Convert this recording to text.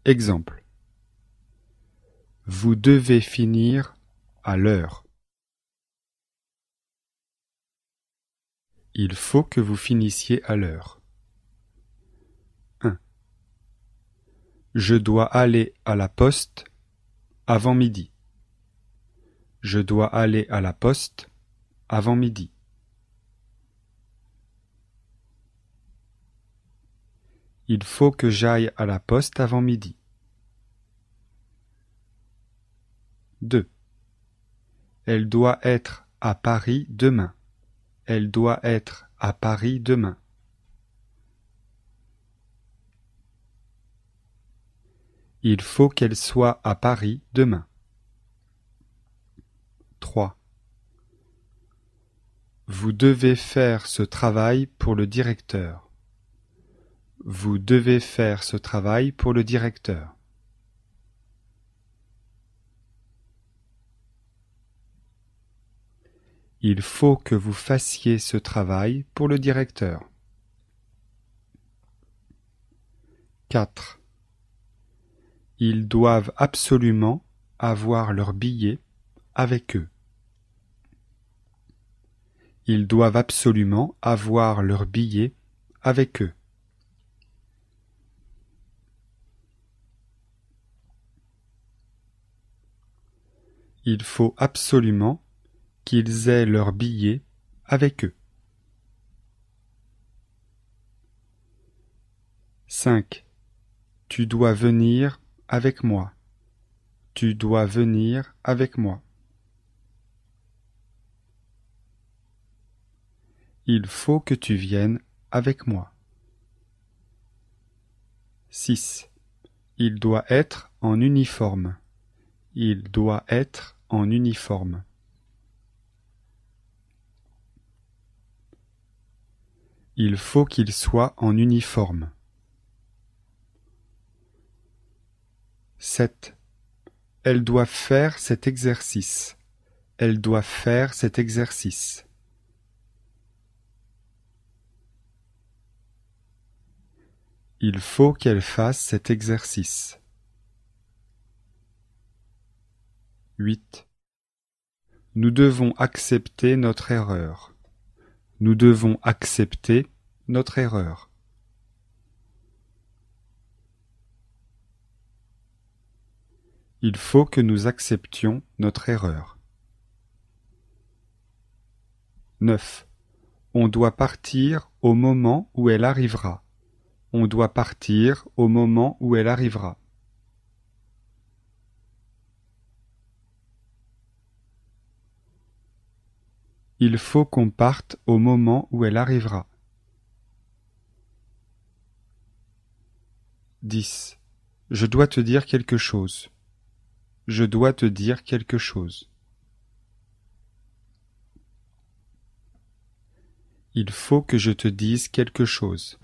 Exemple. Vous devez finir à l'heure. Il faut que vous finissiez à l'heure. 1. Je dois aller à la poste avant midi. Je dois aller à la poste avant midi. Il faut que j'aille à la poste avant midi. 2. Elle doit être à Paris demain. Elle doit être à Paris demain. Il faut qu'elle soit à Paris demain. 3. Vous devez faire ce travail pour le directeur. Vous devez faire ce travail pour le directeur. Il faut que vous fassiez ce travail pour le directeur. 4. Ils doivent absolument avoir leurs billets avec eux. Ils doivent absolument avoir leurs billets avec eux. Il faut absolument qu'ils aient leurs billets avec eux. 5. Tu dois venir avec moi. Tu dois venir avec moi. Il faut que tu viennes avec moi. 6. Il doit être en uniforme. Il doit être en uniforme. Il faut qu'il soit en uniforme. 7. Elles doivent faire cet exercice. Elles doivent faire cet exercice. Il faut qu'elles fassent cet exercice. 8. Nous devons accepter notre erreur. Nous devons accepter notre erreur. Il faut que nous acceptions notre erreur. 9. On doit partir au moment où elle arrivera. On doit partir au moment où elle arrivera. Il faut qu'on parte au moment où elle arrivera. 10. Je dois te dire quelque chose. Je dois te dire quelque chose. Il faut que je te dise quelque chose.